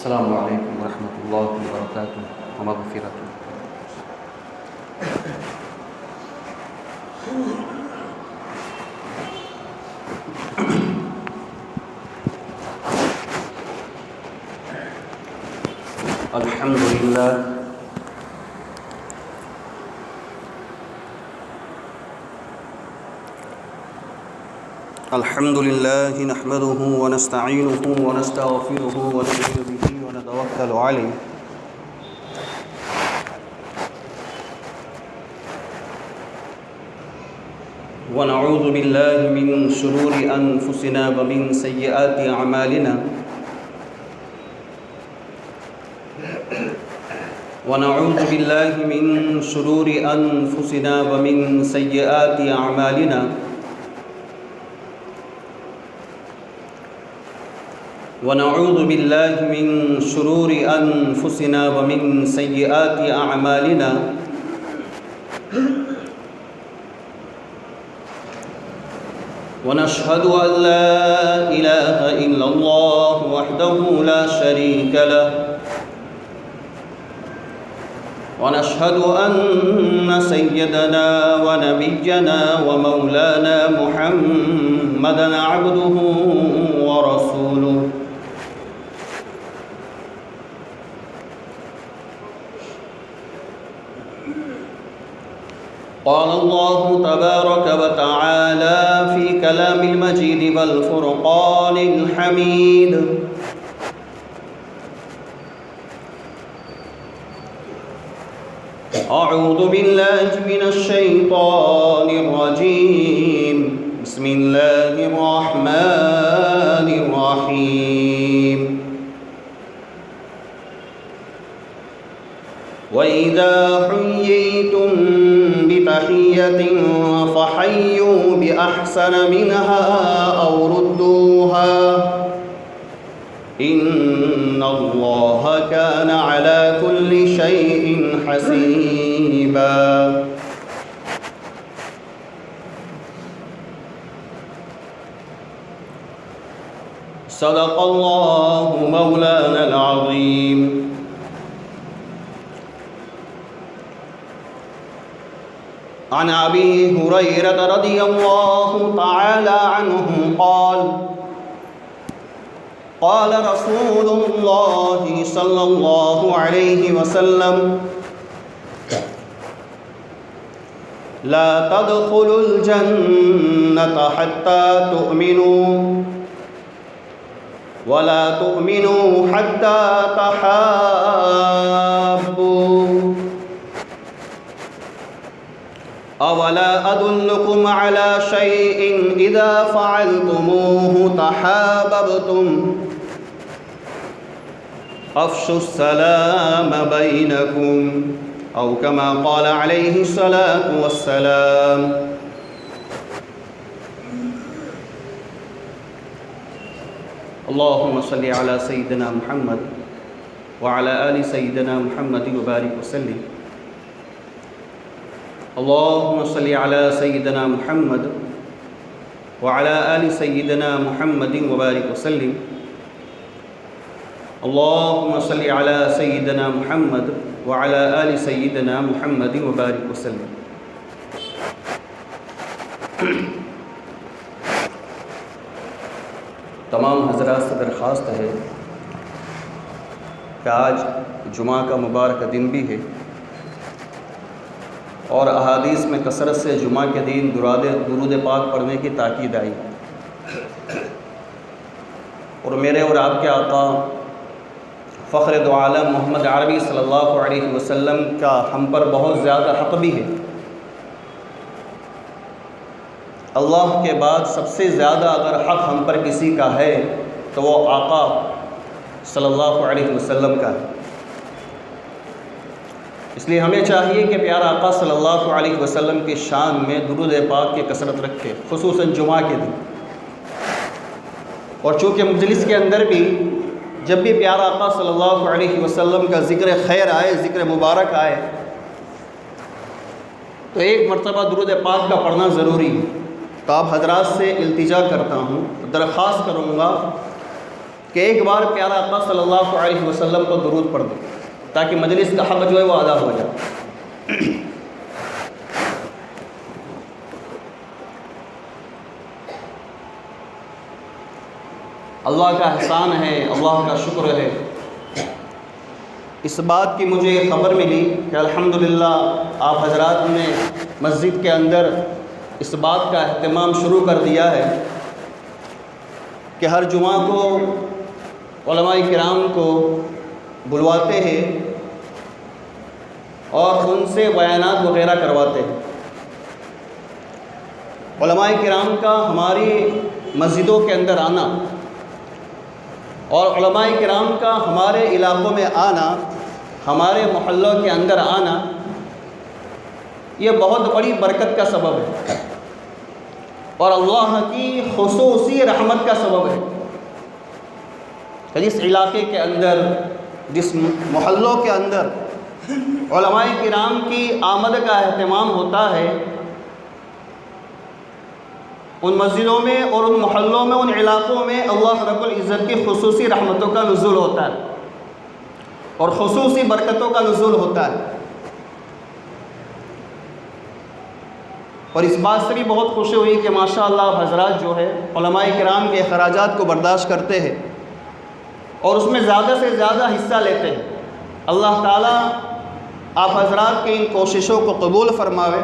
السلام علیکم ورحمۃ اللہ وبرکاتہ ومغفرۃ۔ الحمد للہ نحمده ونستعینه ونستغفره ونؤمن به ونتوکل علیہ ونعوذ باللہ من شرور انفسنا ومن سیئات اعمالنا ونعوذ باللہ من شرور انفسنا ومن سیئات اعمالنا ونعوذ باللہ من شرور انفسنا ومن سیئات اعمالنا ونشهد ان لا اله الا الله وحده لا شريك له ونشهد ان سيدنا ونبينا ومولانا محمدا عبده ورسوله قال الله تبارك وتعالى في كلام المجيد والفرقان الحميد أعوذ بالله من الشيطان الرجيم بسم الله الرحمن الرحيم وإذا حييتم بتحية فحيوا بأحسن منها أو ردوها إن الله كان على كل شيء حسيبا صدق الله مولانا العظيم عن أبي هريرة رضي الله تعالى عنه قال قال رسول الله صلى الله عليه وسلم لا تدخلوا الجنة حتى تؤمنوا ولا تؤمنوا حتى تحابوا أولا أدلكم على شيء إذا فعلتموه تحاببتم أفشوا السلام بينكم أو كما قال عليه الصلاة والسلام اللهم صل على سيدنا محمد وعلى آل سيدنا محمد وبارك وسلم اللهم صل على سيدنا محمد وعلى آل سيدنا محمد وبارك وسلم اللهم صل على سيدنا محمد وعلى آل سيدنا محمد وبارك وسلم۔ تمام حضرات سے درخواست ہے کہ آج جمعہ کا مبارک دن بھی ہے اور احادیث میں کثرت سے جمعہ کے دن درود پاک پڑھنے کی تاکید آئی، اور میرے اور آپ کے آقا فخر دو عالم محمد عربی صلی اللہ علیہ وسلم کا ہم پر بہت زیادہ حق بھی ہے۔ اللہ کے بعد سب سے زیادہ اگر حق ہم پر کسی کا ہے تو وہ آقا صلی اللہ علیہ وسلم کا ہے۔ اس لیے ہمیں چاہیے کہ پیارا آقا صلی اللہ علیہ وسلم کی شان میں درود پاک کی کثرت رکھے، خصوصاً جمعہ کے دن۔ اور چونکہ مجلس کے اندر بھی جب بھی پیارا آقا صلی اللہ علیہ وسلم کا ذکر خیر آئے، ذکر مبارک آئے، تو ایک مرتبہ درود پاک کا پڑھنا ضروری ہے۔ تو آپ حضرات سے التجا کرتا ہوں، درخواست کروں گا کہ ایک بار پیارا آقا صلی اللہ علیہ وسلم کو درود پڑھ دو تاکہ مجلس کا حق جو ہے وہ ادا ہو جائے۔ اللہ کا احسان ہے، اللہ کا شکر ہے، اس بات کی مجھے خبر ملی کہ الحمدللہ آپ حضرات نے مسجد کے اندر اس بات کا اہتمام شروع کر دیا ہے کہ ہر جمعہ کو علماء کرام کو بلواتے ہیں اور ان سے بیانات وغیرہ کرواتے ہیں۔ علماء کرام کا ہماری مسجدوں کے اندر آنا اور علماء کرام کا ہمارے علاقوں میں آنا، ہمارے محلوں کے اندر آنا، یہ بہت بڑی برکت کا سبب ہے اور اللہ کی خصوصی رحمت کا سبب ہے کہ جس علاقے کے اندر، جس محلوں کے اندر علماء کرام کی آمد کا اہتمام ہوتا ہے، ان مسجدوں میں اور ان محلوں میں، ان علاقوں میں اللہ رب العزت کی خصوصی رحمتوں کا نزول ہوتا ہے اور خصوصی برکتوں کا نزول ہوتا ہے۔ اور اس بات سے بھی بہت خوشی ہوئی کہ ماشاءاللہ آپ حضرات جو ہے علماء کرام کے اخراجات کو برداشت کرتے ہیں اور اس میں زیادہ سے زیادہ حصہ لیتے ہیں۔ اللہ تعالیٰ آپ حضرات کی ان کوششوں کو قبول فرماوے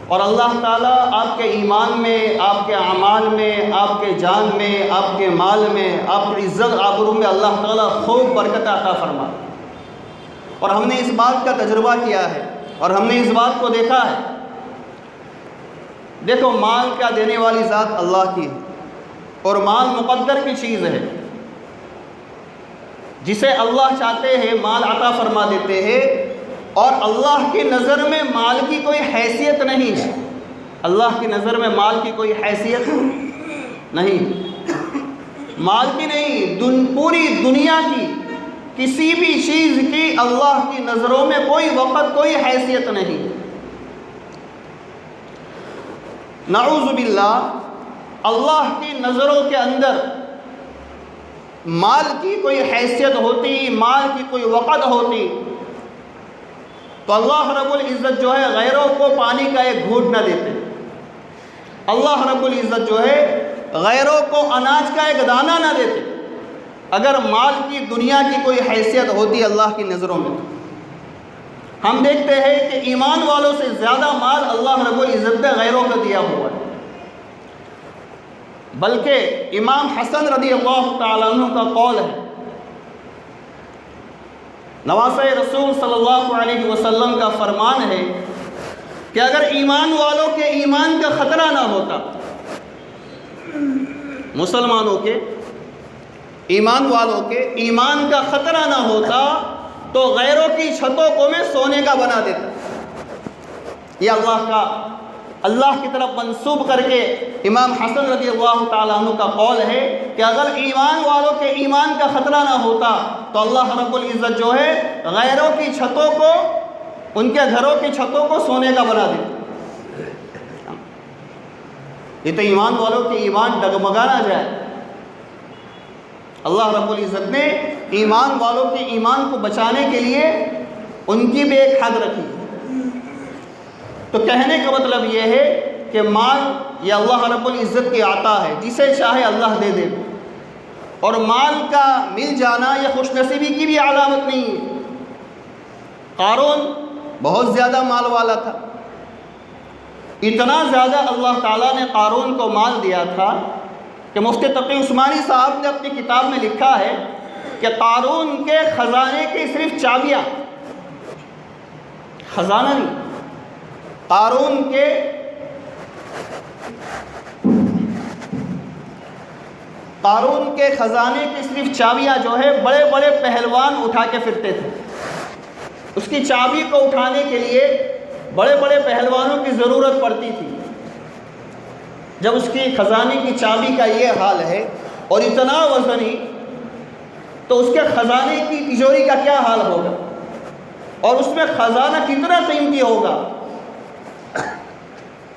اور اللہ تعالیٰ آپ کے ایمان میں، آپ کے اعمال میں، آپ کے جان میں، آپ کے مال میں، آپ کی عزت آبرو میں اللہ تعالیٰ خوب برکت عطا فرمائے۔ اور ہم نے اس بات کا تجربہ کیا ہے اور ہم نے اس بات کو دیکھا ہے۔ دیکھو، مال کیا دینے والی ذات اللہ کی ہے اور مال مقدر کی چیز ہے۔ جسے اللہ چاہتے ہیں مال عطا فرما دیتے ہیں اور اللہ کی نظر میں مال کی کوئی حیثیت نہیں ہے۔ اللہ کی نظر میں مال کی کوئی حیثیت نہیں، مال کی نہیں، پوری دنیا کی کسی بھی چیز کی اللہ کی نظروں میں کوئی وقت، کوئی حیثیت نہیں۔ نعوذ باللہ، اللہ کی نظروں کے اندر مال کی کوئی حیثیت ہوتی، مال کی کوئی وقت ہوتی تو اللہ رب العزت جو ہے غیروں کو پانی کا ایک گھونٹ نہ دیتے۔ اللہ رب العزت جو ہے غیروں کو اناج کا ایک دانہ نہ دیتے اگر مال کی دنیا کی کوئی حیثیت ہوتی اللہ کی نظروں میں۔ ہم دیکھتے ہیں کہ ایمان والوں سے زیادہ مال اللہ رب العزت نے غیروں کو دیا ہوا ہے، بلکہ امام حسن رضی اللہ تعالیٰ عنہ کا قول ہے، نواسۂ رسول صلی اللہ علیہ وسلم کا فرمان ہے کہ اگر ایمان والوں کے ایمان کا خطرہ نہ ہوتا، مسلمانوں کے، ایمان والوں کے ایمان کا خطرہ نہ ہوتا تو غیروں کی چھتوں کو میں سونے کا بنا دیتا۔ یہ اللہ کی طرف منسوب کر کے امام حسن رضی اللہ تعالیٰ عنہ کا قول ہے کہ اگر ایمان والوں کے ایمان کا خطرہ نہ ہوتا تو اللہ رب العزت جو ہے غیروں کی چھتوں کو، ان کے گھروں کی چھتوں کو سونے کا بنا دیتا۔ یہ تو ایمان والوں کے ایمان ڈگمگا نہ جائے۔ اللہ رب العزت نے ایمان والوں کے ایمان کو بچانے کے لیے ان کی بھی ایک حد رکھی۔ تو کہنے کا مطلب یہ ہے کہ مال یہ اللہ رب العزت کی عطا ہے، جسے چاہے اللہ دے دے، اور مال کا مل جانا یہ خوش نصیبی کی بھی علامت نہیں ہے۔ قارون بہت زیادہ مال والا تھا، اتنا زیادہ اللہ تعالیٰ نے قارون کو مال دیا تھا کہ مفتی تقی عثمانی صاحب نے اپنی کتاب میں لکھا ہے کہ قارون کے خزانے کی صرف چابیاں، خزانہ نہیں، قارون کے خزانے کی صرف چابیاں جو ہے بڑے بڑے پہلوان اٹھا کے پھرتے تھے۔ اس کی چابی کو اٹھانے کے لیے بڑے بڑے پہلوانوں کی ضرورت پڑتی تھی۔ جب اس کی خزانے کی چابی کا یہ حال ہے اور اتنا وزنی، تو اس کے خزانے کی تجوری کا کیا حال ہوگا، اور اس میں خزانہ کتنا قیمتی ہوگا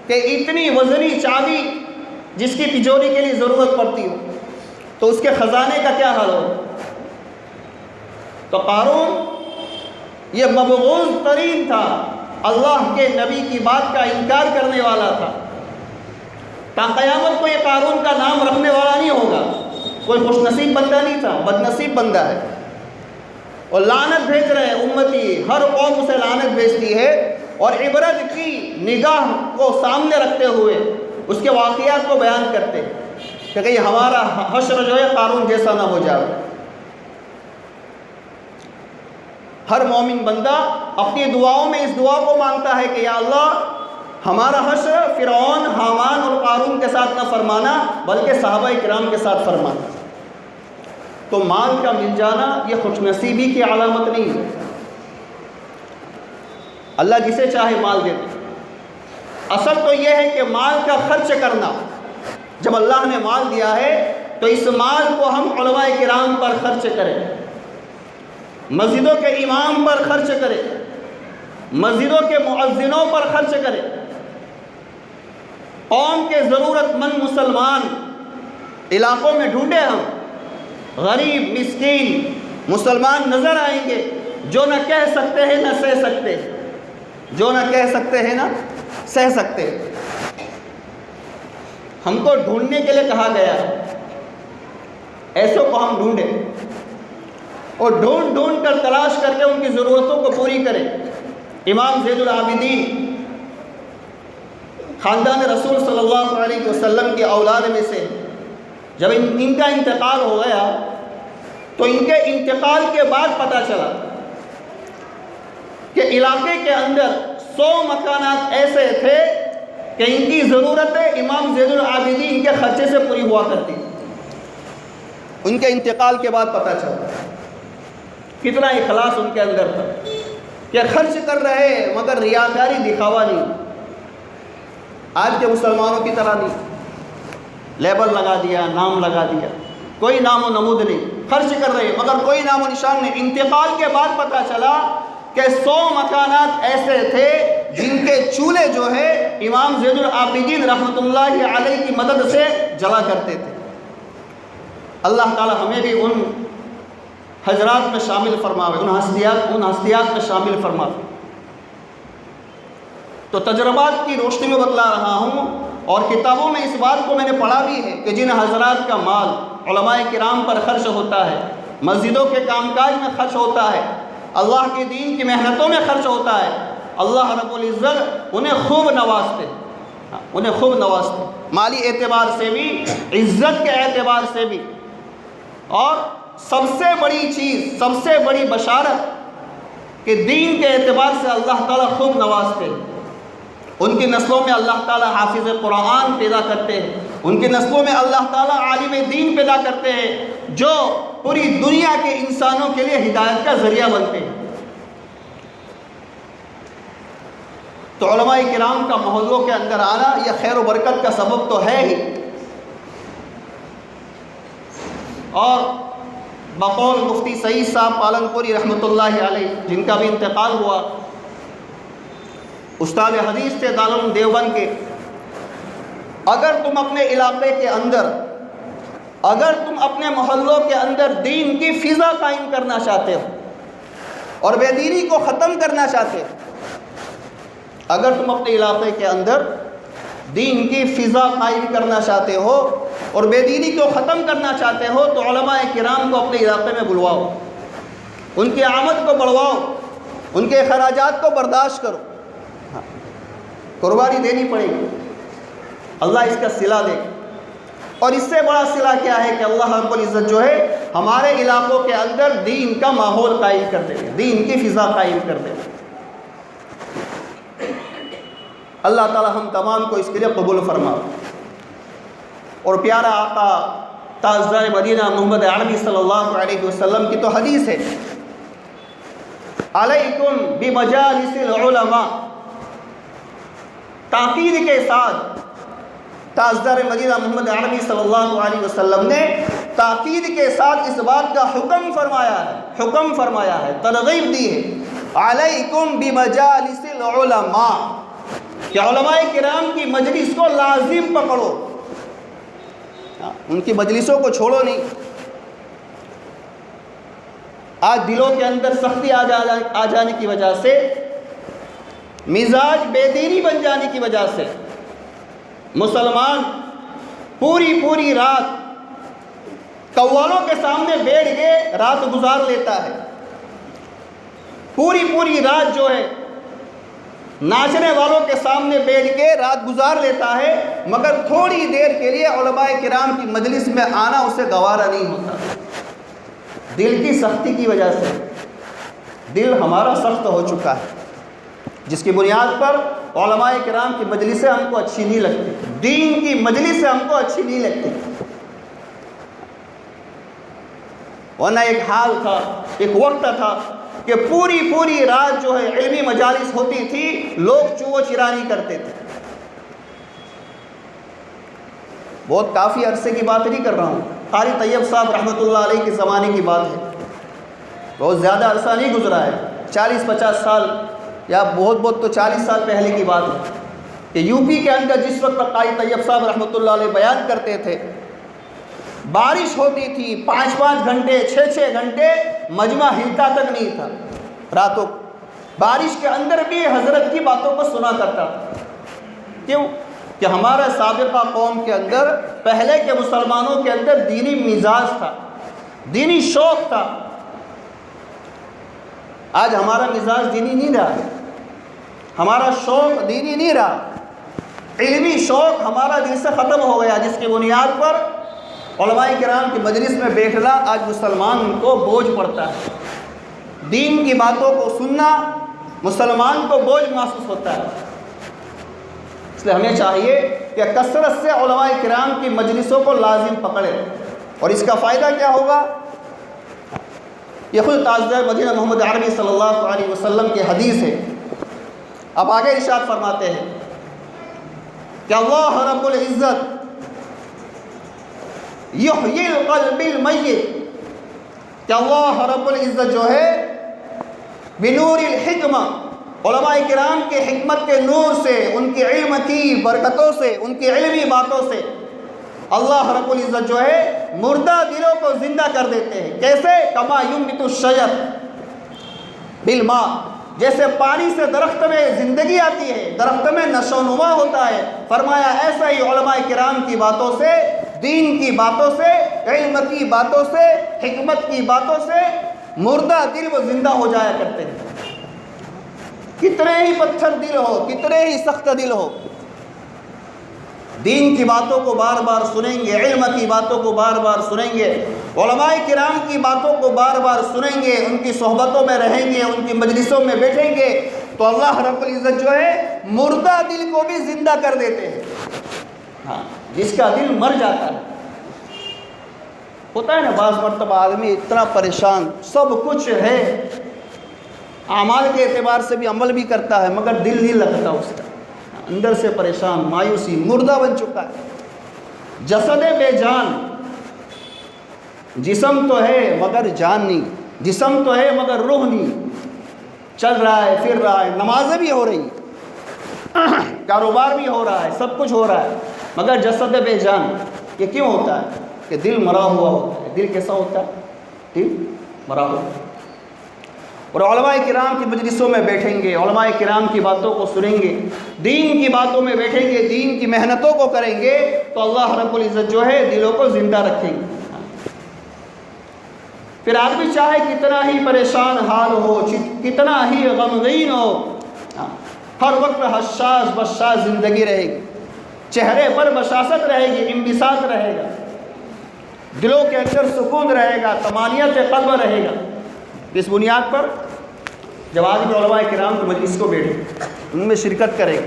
کہ اتنی وزنی چابی جس کی تجوری کے لیے ضرورت پڑتی ہو۔ تو اس کے خزانے کا کیا حال ہو؟ تو قارون یہ مبغوض ترین تھا، اللہ کے نبی کی بات کا انکار کرنے والا تھا۔ تا قیامت کو یہ قارون کا نام رکھنے والا نہیں ہوگا، کوئی خوش نصیب بندہ نہیں تھا، بد نصیب بندہ ہے۔ اور لعنت بھیج رہے ہیں امتی، ہر قوم اسے لعنت بھیجتی ہے، اور عبرت کی نگاہ کو سامنے رکھتے ہوئے اس کے واقعات کو بیان کرتے کہ کہیں ہمارا حشر جو ہے قارون جیسا نہ ہو جائے۔ ہر مومن بندہ اپنی دعاؤں میں اس دعا کو مانگتا ہے کہ یا اللہ ہمارا حشر فرعون، حامان اور قارون کے ساتھ نہ فرمانا بلکہ صحابہ کرام کے ساتھ فرمانا۔ تو مال کا مل جانا یہ خوش نصیبی کی علامت نہیں ہے، اللہ جسے چاہے مال دیتے۔ اصل تو یہ ہے کہ مال کا خرچ کرنا، جب اللہ نے مال دیا ہے تو اس مال کو ہم علماء کرام پر خرچ کریں، مسجدوں کے امام پر خرچ کریں، مسجدوں کے مؤذنوں پر خرچ کریں، قوم کے ضرورت مند مسلمان علاقوں میں ڈھونڈے، ہم غریب مسکین مسلمان نظر آئیں گے جو نہ کہہ سکتے ہیں نہ سہ سکتے، جو نہ کہہ سکتے ہیں نہ سہ سکتے۔ ہم کو ڈھونڈنے کے لیے کہا گیا ہے، ایسوں کو ہم ڈھونڈیں اور ڈھونڈ ڈھونڈ کر تلاش کر کے ان کی ضرورتوں کو پوری کریں۔ امام زید العابدین خاندان رسول صلی اللہ علیہ وسلم کی اولاد میں سے، جب ان کا انتقال ہو گیا تو ان کے انتقال کے بعد پتہ چلا کہ علاقے کے اندر 100 مکانات ایسے تھے کہ ان کی ضرورتیں امام زید العابدین کے خرچے سے پوری ہوا کرتی۔ ان کے انتقال کے بعد پتہ چلا کتنا اخلاص ان کے اندر تھا کہ خرچ کر رہے مگر ریاکاری دکھاوا نہیں، آج کے مسلمانوں کی طرح نہیں، لیبل لگا دیا، نام لگا دیا، کوئی نام و نمود نہیں، خرچ کر رہے مگر کوئی نام و نشان نہیں۔ انتقال کے بعد پتہ چلا کہ 100 مکانات ایسے تھے جن کے چولہے جو ہے امام زید العابدین رحمۃ اللہ علیہ کی مدد سے جلا کرتے تھے۔ اللہ تعالی ہمیں بھی ان حضرات میں شامل فرماوے، ان ہستیات میں شامل فرماوے۔ تو تجربات کی روشنی میں بتلا رہا ہوں، اور کتابوں میں اس بات کو میں نے پڑھا بھی ہے کہ جن حضرات کا مال علماء کرام پر خرچ ہوتا ہے، مسجدوں کے کام کاج میں خرچ ہوتا ہے، اللہ کے دین کی محنتوں میں خرچ ہوتا ہے، اللہ رب العزت انہیں خوب نوازتے، انہیں خوب نوازتے، مالی اعتبار سے بھی، عزت کے اعتبار سے بھی۔ اور سب سے بڑی چیز، سب سے بڑی بشارت کہ دین کے اعتبار سے اللہ تعالیٰ خوب نوازتے ہیں۔ ان کی نسلوں میں اللہ تعالیٰ حافظ قرآن پیدا کرتے ہیں، ان کی نسلوں میں اللہ تعالیٰ عالم دین پیدا کرتے ہیں جو پوری دنیا کے انسانوں کے لیے ہدایت کا ذریعہ بنتے ہیں۔ تو علماء کرام کا محلوں کے اندر آنا یہ خیر و برکت کا سبب تو ہے ہی، اور بقول مفتی سعید صاحب پالنپوری رحمۃ اللہ علیہ، جن کا بھی انتقال ہوا، استاد حدیث تھے دارالعلوم دیوبند کے، اگر تم اپنے علاقے کے اندر، اگر تم اپنے محلوں کے اندر دین کی فضا قائم کرنا چاہتے ہو اور بے دینی کو ختم کرنا چاہتے ہو، اگر تم اپنے علاقے کے اندر دین کی فضا قائم کرنا چاہتے ہو اور بے دینی کو ختم کرنا چاہتے ہو تو علماء کرام کو اپنے علاقے میں بلواؤ، ان کی آمد کو بڑھواؤ، ان کے اخراجات کو برداشت کرو، قربانی دینی پڑے گی، اللہ اس کا صلہ دے۔ اور اس سے بڑا صلہ کیا ہے کہ اللہ رب العزت جو ہے ہمارے علاقوں کے اندر دین کا ماحول قائم کر دے، دین کی فضا قائم کر دے۔ اللہ تعالی ہم تمام کو اس کے لیے قبول فرما۔ اور پیارا آقا تاجدار مدینہ محمد عربی صلی اللہ علیہ وسلم کی تو حدیث ہے، علیکم بمجالس العلماء، تاکید کے ساتھ تاجدار مدینہ محمد عربی صلی اللہ علیہ وسلم نے تاکید کے ساتھ اس بات کا حکم فرمایا ہے، ترغیب دی ہے، علیکم بمجالس العلماء، کہ علماء کرام کی مجلس کو لازم پکڑو، ان کی مجلسوں کو چھوڑو نہیں۔ آج دلوں کے اندر سختی آ جانے کی وجہ سے، مزاج بے دینی بن جانے کی وجہ سے مسلمان پوری رات قوالوں کے سامنے بیٹھ کے رات گزار لیتا ہے، پوری رات جو ہے ناچنے والوں کے سامنے بیٹھ کے رات گزار لیتا ہے، مگر تھوڑی دیر کے لیے علماء کرام کی مجلس میں آنا اسے گوارا نہیں ہوتا، دل کی سختی کی وجہ سے۔ دل ہمارا سخت ہو چکا ہے، جس کی بنیاد پر علماء کرام کی مجلسیں ہم کو اچھی نہیں لگتی، دین کی مجلسیں ہم کو اچھی نہیں لگتی۔ ورنہ ایک حال تھا، ایک وقت تھا کہ پوری رات جو ہے علمی مجالس ہوتی تھی، لوگ چو چرانی کرتے تھے۔ بہت کافی عرصے کی بات نہیں کر رہا ہوں، قاری طیب صاحب رحمۃ اللہ علیہ کے زمانے کی بات ہے، بہت زیادہ عرصہ نہیں گزرا ہے، 40-50 سال یا بہت تو 40 سال پہلے کی بات ہے کہ یو پی کے اندر جس وقت قاری طیب صاحب رحمۃ اللہ علیہ بیان کرتے تھے، بارش ہوتی تھی 5-5 گھنٹے 6-6 گھنٹے، مجمع ہلتا تک نہیں تھا راتوں، بارش کے اندر بھی حضرت کی باتوں کو سنا کرتا تھا۔ کیوں؟ کہ ہمارا سابقہ قوم کے اندر، پہلے کے مسلمانوں کے اندر دینی مزاج تھا، دینی شوق تھا۔ آج ہمارا مزاج دینی نہیں رہا، ہمارا شوق دینی نہیں رہا، علمی شوق ہمارا دل سے ختم ہو گیا، جس کی بنیاد پر علماء کرام کی مجلس میں بیٹھنا آج مسلمان کو بوجھ پڑتا ہے، دین کی باتوں کو سننا مسلمان کو بوجھ محسوس ہوتا ہے۔ اس لیے ہمیں چاہیے کہ کثرت سے علماء کرام کی مجلسوں کو لازم پکڑیں، اور اس کا فائدہ کیا ہوگا؟ یہ خود تاجدار مدینہ محمد عربی صلی اللہ علیہ وسلم کی حدیث ہے۔ اب آگے ارشاد فرماتے ہیں کہ اللہ رب العزت یحیی القلب المیت، کہ اللہ رب العزت جو ہے بنور الحکمہ، علماء کرام کے حکمت کے نور سے، ان کے علم کی برکتوں سے، ان کی علمی باتوں سے اللہ رب العزت جو ہے مردہ دلوں کو زندہ کر دیتے ہیں۔ کیسے؟ کما ینبت الشجر بالماء، جیسے پانی سے درخت میں زندگی آتی ہے، درخت میں نشو و نما ہوتا ہے، فرمایا ایسا ہی علماء کرام کی باتوں سے، دین کی باتوں سے، علم کی باتوں سے، حکمت کی باتوں سے مردہ دل وہ زندہ ہو جایا کرتے ہیں۔ کتنے ہی پتھر دل ہو، کتنے ہی سخت دل ہو، دین کی باتوں کو بار بار سنیں گے، علم کی باتوں کو بار بار سنیں گے، علماء کرام کی باتوں کو بار بار سنیں گے، ان کی صحبتوں میں رہیں گے، ان کی مجلسوں میں بیٹھیں گے، تو اللہ رب العزت جو ہے مردہ دل کو بھی زندہ کر دیتے ہیں۔ ہاں، جس کا دل مر جاتا ہے، ہوتا ہے نا بعض مرتبہ آدمی اتنا پریشان، سب کچھ ہے، اعمال کے اعتبار سے بھی عمل بھی کرتا ہے، مگر دل نہیں لگتا اس کا، اندر سے پریشان، مایوسی، مردہ بن چکا ہے، جسد بے جان، جسم تو ہے مگر جان نہیں، جسم تو ہے مگر روح نہیں، چل رہا ہے، پھر رہا ہے، نمازیں بھی ہو رہی، کاروبار بھی ہو رہا ہے، سب کچھ ہو رہا ہے، مگر جسد بے جان۔ یہ کیوں ہوتا ہے؟ کہ دل مرا ہوا ہوتا ہے۔ دل کیسا ہوتا ہے؟ دل مرا ہوا۔ اور علماء کرام کی مجلسوں میں بیٹھیں گے، علماء کرام کی باتوں کو سنیں گے، دین کی باتوں میں بیٹھیں گے، دین کی محنتوں کو کریں گے، تو اللہ رب العزت جو ہے دلوں کو زندہ رکھیں گے۔ پھر آدمی چاہے کتنا ہی پریشان حال ہو، کتنا ہی غمگین ہو، ہر وقت حساس بساس زندگی رہے گی، چہرے پر بشاشت رہے گی، انبساط رہے گا، دلوں کے اندر سکون رہے گا، طمانینت قلب رہے گا۔ اس بنیاد پر جب آدمی علماء کرام کی مجلس کو بیٹھے، ان میں شرکت کرے،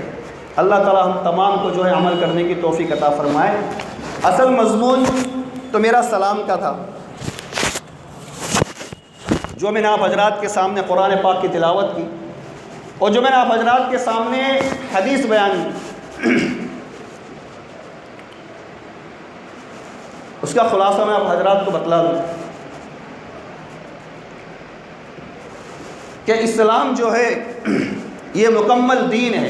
اللہ تعالی ہم تمام کو جو ہے عمل کرنے کی توفیق عطا فرمائے۔ اصل مضمون تو میرا سلام کا تھا، جو میں نے آپ حضرات کے سامنے قرآن پاک کی تلاوت کی، اور جو میں نے آپ حضرات کے سامنے حدیث بیان کی، اس کا خلاصہ میں آپ حضرات کو بتلا دوں کہ اسلام جو ہے یہ مکمل دین ہے۔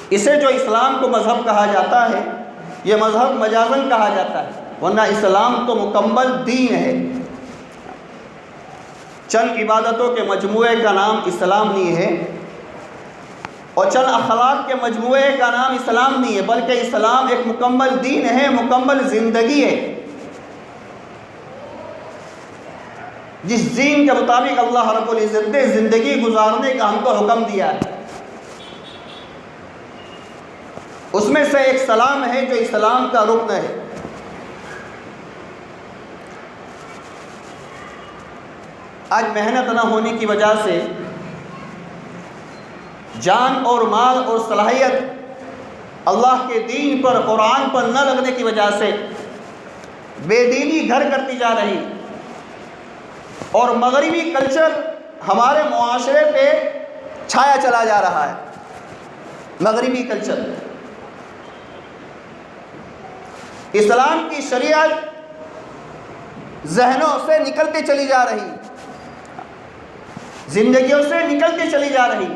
اسے جو اسلام کو مذہب کہا جاتا ہے، یہ مذہب مجازن کہا جاتا ہے، ورنہ اسلام تو مکمل دین ہے۔ چند عبادتوں کے مجموعے کا نام اسلام نہیں ہے، اور چند اخلاق کے مجموعے کا نام اسلام نہیں ہے، بلکہ اسلام ایک مکمل دین ہے، مکمل زندگی ہے، جس دین کے مطابق اللہ رب العزت نے زندگی گزارنے کا ہم کو حکم دیا ہے۔ اس میں سے ایک سلام ہے جو اسلام کا رکن ہے۔ آج محنت نہ ہونے کی وجہ سے، جان اور مال اور صلاحیت اللہ کے دین پر، قرآن پر نہ لگنے کی وجہ سے بے دینی گھر کرتی جا رہی، اور مغربی کلچر ہمارے معاشرے پہ چھایا چلا جا رہا ہے۔ مغربی کلچر، اسلام کی شریعت ذہنوں سے نکلتی چلی جا رہی، زندگیوں سے نکلتی چلی جا رہی،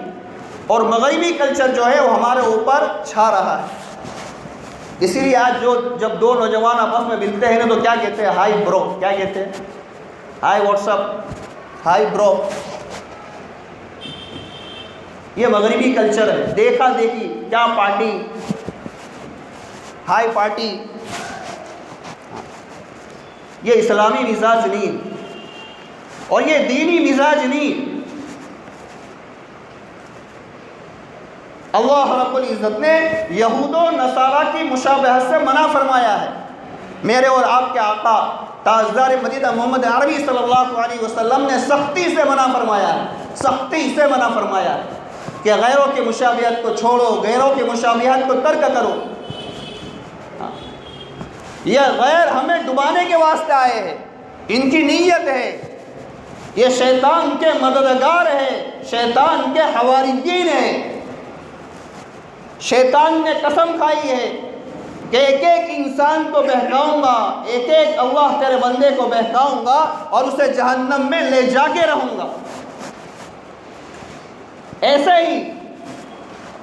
اور مغربی کلچر جو ہے وہ ہمارے اوپر چھا رہا ہے۔ اسی لیے آج جب دو نوجوان آپس میں ملتے ہیں نا تو کیا کہتے ہیں؟ ہائی برو۔ کیا کہتے ہیں؟ ہائی واٹس اپ، ہائی برو۔ یہ مغربی کلچر ہے، دیکھا دیکھی، کیا پارٹی، ہائی پارٹی۔ یہ اسلامی مزاج نہیں، اور یہ دینی مزاج نہیں۔ اللہ رب العزت نے یہود و نصارہ کی مشابہت سے منع فرمایا ہے۔ میرے اور آپ کے آقا تاجدار مدینہ محمد عربی صلی اللہ علیہ وسلم نے سختی سے منع فرمایا ہے، سختی سے منع فرمایا ہے کہ غیروں کی مشابہت کو چھوڑو، غیروں کی مشابہت کو ترک کرو۔ یہ غیر ہمیں ڈبانے کے واسطے آئے ہیں، ان کی نیت ہے، یہ شیطان کے مددگار ہے، شیطان کے حواریین ہیں۔ شیطان نے قسم کھائی ہے کہ ایک ایک انسان کو بہکاؤں گا، ایک ایک اللہ تیرے بندے کو بہکاؤں گا اور اسے جہنم میں لے جا کے رہوں گا۔ ایسے ہی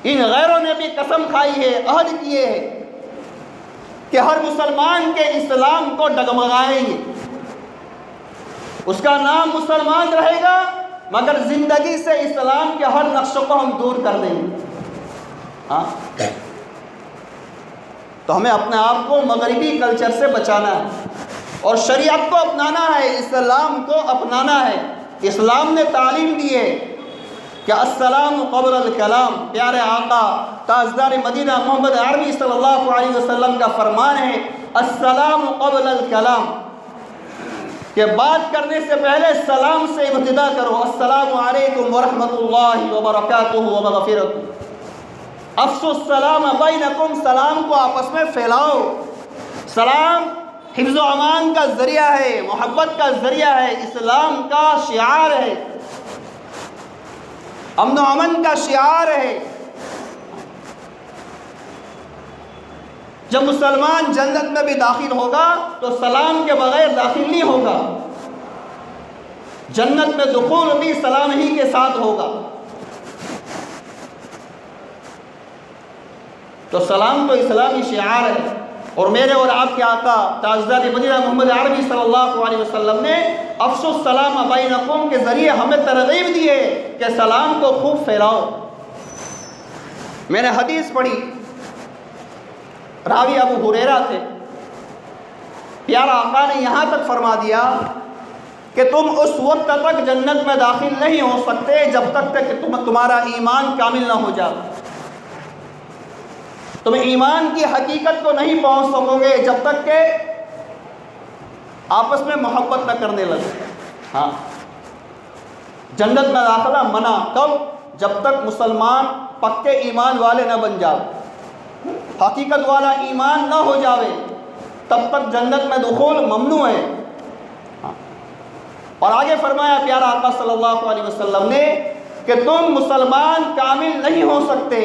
ان غیروں نے بھی قسم کھائی ہے، عہد کیے ہے کہ ہر مسلمان کے اسلام کو ڈگمگائیں گے، اس کا نام مسلمان رہے گا مگر زندگی سے اسلام کے ہر نقش کو ہم دور کر دیں گے۔ تو ہمیں اپنے آپ کو مغربی کلچر سے بچانا ہے اور شریعت کو اپنانا ہے، اسلام کو اپنانا ہے۔ اسلام نے تعلیم دی ہے کہ السلام قبل الکلام۔ پیارے آقا تاجدار مدینہ محمد عربی صلی اللہ علیہ وسلم کا فرمان ہے السلام قبل الکلام، کہ بات کرنے سے پہلے سلام سے ابتدا کرو۔ السلام علیکم ورحمۃ اللہ وبرکاتہ ومغفرتہ۔ افشوا السلام بینکم، سلام کو آپس میں پھیلاؤ۔ سلام حفظ و امان کا ذریعہ ہے، محبت کا ذریعہ ہے، اسلام کا شعار ہے، امن و امن کا شعار ہے۔ جب مسلمان جنت میں بھی داخل ہوگا تو سلام کے بغیر داخل نہیں ہوگا، جنت میں دخول بھی سلام ہی کے ساتھ ہوگا۔ تو سلام تو اسلامی شعار ہے، اور میرے اور آپ کے آقا تاجدار مدینہ محمد عربی صلی اللہ علیہ وسلم نے افشوا السلام بینکم کے ذریعے ہمیں ترغیب دی ہے کہ سلام کو خوب پھیلاؤ۔ میں نے حدیث پڑھی، راوی ابو ہریرہ تھے، پیارا آقا نے یہاں تک فرما دیا کہ تم اس وقت تک جنت میں داخل نہیں ہو سکتے جب تک کہ تمہارا ایمان کامل نہ ہو جائے۔ تم ایمان کی حقیقت کو نہیں پہنچ سکو گے جب تک کہ آپس میں محبت نہ کرنے لگے۔ ہاں، جنت میں داخلہ منع کب؟ جب تک مسلمان پکے ایمان والے نہ بن جاؤ، حقیقت والا ایمان نہ ہو جاوے، تب تک جنت میں دخول ممنوع ہے۔ اور آگے فرمایا پیارا آقا صلی اللہ علیہ وسلم نے کہ تم مسلمان کامل نہیں ہو سکتے،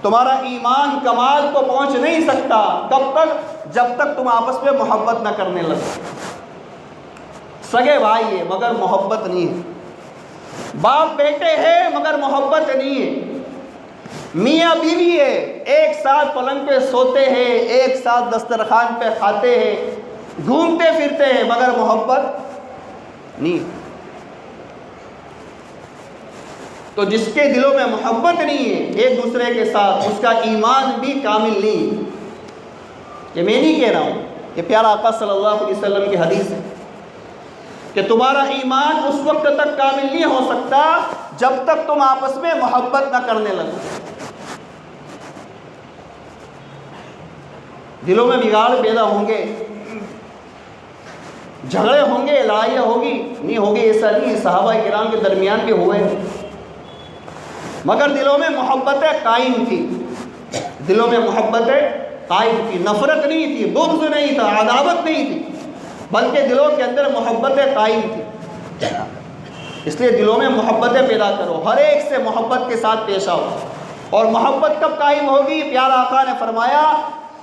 تمہارا ایمان کمال کو پہنچ نہیں سکتا، کب تک؟ جب تک تم آپس میں محبت نہ کرنے لگو۔ سگے بھائی ہے مگر محبت نہیں ہے، باپ بیٹے ہیں مگر محبت نہیں ہے، میاں بیوی ہے، ایک ساتھ پلنگ پہ سوتے ہیں، ایک ساتھ دسترخوان پہ کھاتے ہیں، گھومتے پھرتے ہیں، مگر محبت نہیں۔ تو جس کے دلوں میں محبت نہیں ہے ایک دوسرے کے ساتھ، اس کا ایمان بھی کامل نہیں۔ یہ میں نہیں کہہ رہا ہوں، یہ پیارا آقا صلی اللہ علیہ وسلم کی حدیث ہے کہ تمہارا ایمان اس وقت تک کامل نہیں ہو سکتا جب تک تم آپس میں محبت نہ کرنے لگو۔ دلوں میں بگاڑ پیدا ہوں گے، جھگڑے ہوں گے، لڑائیاں ہوگی، نہیں ہوگی ایسا نہیں، صحابہ کرام کے درمیان بھی ہوئے، مگر دلوں میں محبتیں قائم تھی، دلوں میں محبتیں قائم تھی، نفرت نہیں تھی، بغض نہیں تھا، عداوت نہیں تھی، بلکہ دلوں کے اندر محبتیں قائم تھی۔ اس لیے دلوں میں محبتیں پیدا کرو، ہر ایک سے محبت کے ساتھ پیش آؤ۔ اور محبت کب قائم ہوگی؟ پیارا آقا نے فرمایا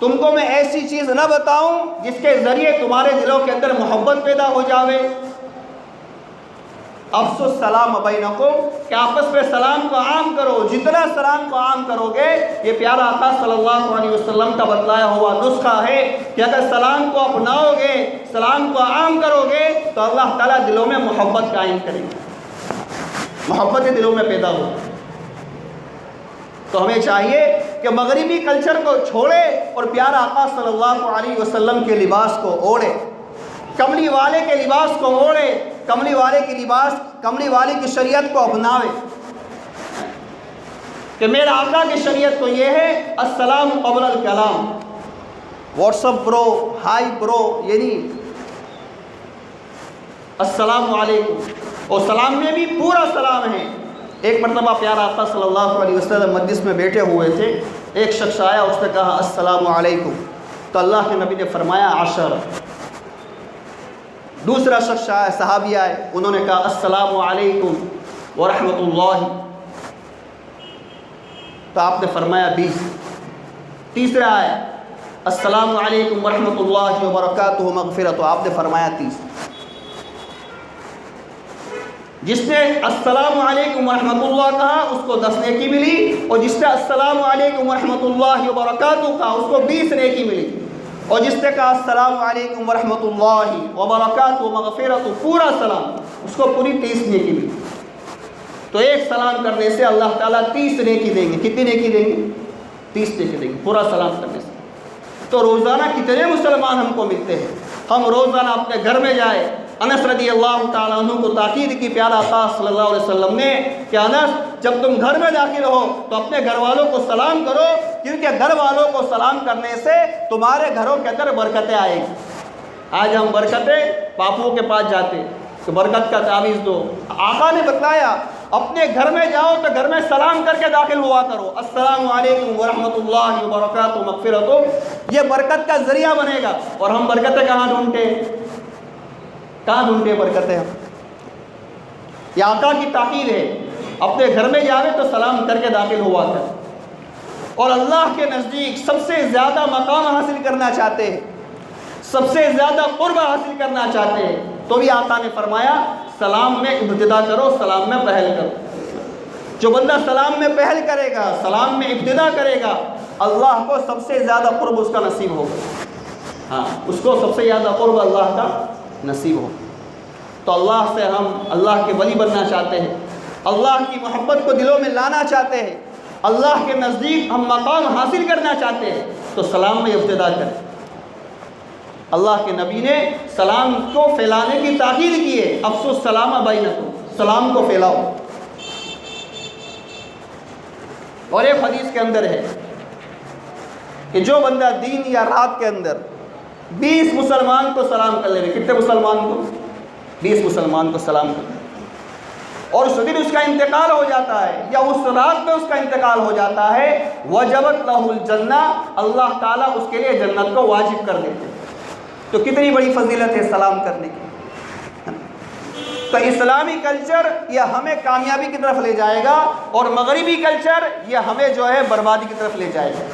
تم کو میں ایسی چیز نہ بتاؤں جس کے ذریعے تمہارے دلوں کے اندر محبت پیدا ہو جاوے؟ افشوا السلام بینکم، کہ آپس میں سلام کو عام کرو، جتنا سلام کو عام کرو گے، یہ پیارا آقا صلی اللہ علیہ وسلم کا بتلایا ہوا نسخہ ہے کہ اگر سلام کو اپناؤ گے، سلام کو عام کرو گے تو اللہ تعالیٰ دلوں میں محبت قائم کرے گا، محبت دلوں میں پیدا ہو۔ تو ہمیں چاہیے کہ مغربی کلچر کو چھوڑے اور پیارا آقا صلی اللہ علیہ وسلم کے لباس کو اوڑھے، کملی والے کے لباس کو اوڑھے، کملی والے کی لباس، کملی والے کی شریعت کو اپناوے کہ میرا آقا کی شریعت تو یہ ہے السلام قبل الکلام، واٹس اپ برو، ہائی برو، یعنی السلام علیکم، اور سلام میں بھی پورا سلام ہے۔ ایک مرتبہ پیارا آقا صلی اللہ علیہ وسلم مجلس میں بیٹھے ہوئے تھے، ایک شخص آیا، اس نے کہا السلام علیکم، تو اللہ کے نبی نے فرمایا 10۔ دوسرا شخص آیا، صحابی آئے، انہوں نے کہا السلام علیکم ورحمۃ اللہ، تو آپ نے فرمایا 20۔ تیسرا آیا السلام علیکم ورحمۃ اللہ وبرکاتہ مغفرۃ، تو آپ نے فرمایا 30۔ جس نے السلام علیکم ورحمۃ اللہ کہا اس کو 10 نیکی ملی، اور جس نے السلام علیکم ورحمۃ اللہ وبرکاتہ کہا اس کو 20 نیکی ملی، اور جس نے کہا السلام علیکم ورحمۃ اللہ وبرکاتہ مغفرۃ، پورا سلام، اس کو پوری 30 نیکی ملی۔ تو ایک سلام کرنے سے اللہ تعالیٰ 30 نیکی دیں گے۔ کتنی نیکی دیں گے؟ 30 نیکی دیں گے پورا سلام کرنے سے۔ تو روزانہ کتنے مسلمان ہم کو ملتے ہیں؟ ہم روزانہ اپنے گھر میں جائیں۔ انس رضی اللہ تعالیٰ عنہ کو تاکید کی پیارا آقا صلی اللہ علیہ وسلم نے کہ انس جب تم گھر میں داخل ہو تو اپنے گھر والوں کو سلام کرو، کیونکہ گھر والوں کو سلام کرنے سے تمہارے گھروں کے اندر برکتیں آئیں گی۔ آج ہم برکتیں باپوں کے پاس جاتے کہ برکت کا تعویذ دو، آقا نے بتلایا اپنے گھر میں جاؤ تو گھر میں سلام کر کے داخل ہوا کرو، السلام علیکم ورحمۃ اللہ وبرکاتہ مغفرۃ، یہ برکت کا ذریعہ بنے گا۔ اور ہم برکتیں کہاں ڈھونڈتے ہیں؟ کہاں ڈھونڈتے برکتیں ہم؟ یہ آقا کی تاکید ہے، اپنے گھر میں جاوے تو سلام کر کے داخل ہوا کر۔ اور اللہ کے نزدیک سب سے زیادہ مقام حاصل کرنا چاہتے ہیں، سب سے زیادہ قرب حاصل کرنا چاہتے ہیں، تو بھی آقا نے فرمایا سلام میں ابتدا کرو، سلام میں پہل کرو۔ جو بندہ سلام میں پہل کرے گا، سلام میں ابتدا کرے گا، اللہ کو سب سے زیادہ قرب اس کا نصیب ہوگا۔ ہاں، اس کو سب سے زیادہ قرب اللہ کا نصیب ہو۔ تو اللہ سے ہم اللہ کے ولی بننا چاہتے ہیں، اللہ کی محبت کو دلوں میں لانا چاہتے ہیں، اللہ کے نزدیک ہم مقام حاصل کرنا چاہتے ہیں، تو سلام میں ابتدا کریں۔ اللہ کے نبی نے سلام کو پھیلانے کی تاکید کی ہے، افشوا السلام بینکم، سلام کو پھیلاؤ۔ اور ایک حدیث کے اندر ہے کہ جو بندہ دن یا رات کے اندر 20 مسلمان کو سلام کر لے، کتنے مسلمان کو؟ 20 مسلمان کو سلام کر لے، اور اس دن اس کا انتقال ہو جاتا ہے یا اس رات میں اس کا انتقال ہو جاتا ہے، وجبت لہ الجنہ، اللہ تعالیٰ اس کے لیے جنت کو واجب کر دیتے ہیں۔ تو کتنی بڑی فضیلت ہے سلام کرنے کی۔ تو اسلامی کلچر یہ ہمیں کامیابی کی طرف لے جائے گا، اور مغربی کلچر یہ ہمیں جو ہے بربادی کی طرف لے جائے گا۔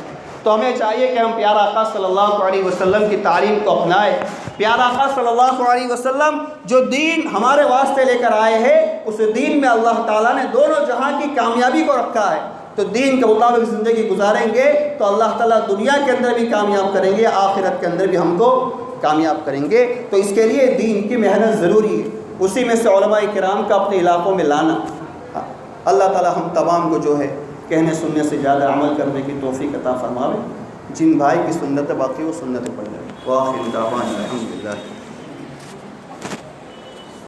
تو ہمیں چاہیے کہ ہم پیارا آقا صلی اللہ علیہ وسلم کی تعلیم کو اپنائیں۔ پیارا آقا صلی اللہ علیہ وسلم جو دین ہمارے واسطے لے کر آئے ہیں، اس دین میں اللہ تعالیٰ نے دونوں جہاں کی کامیابی کو رکھا ہے۔ تو دین کے مطابق زندگی گزاریں گے تو اللہ تعالیٰ دنیا کے اندر بھی کامیاب کریں گے، آخرت کے اندر بھی ہم کو کامیاب کریں گے۔ تو اس کے لیے دین کی محنت ضروری ہے، اسی میں سے علماء کرام کا اپنے علاقوں میں لانا۔ اللہ تعالیٰ ہم تمام کو جو ہے کہنے سننے سے زیادہ عمل کرنے کی توفیق عطا فرماوے۔ جن بھائی کی سنت باقی وہ سنت پڑھ لیں۔ وآخر دعوانا الحمدللہ۔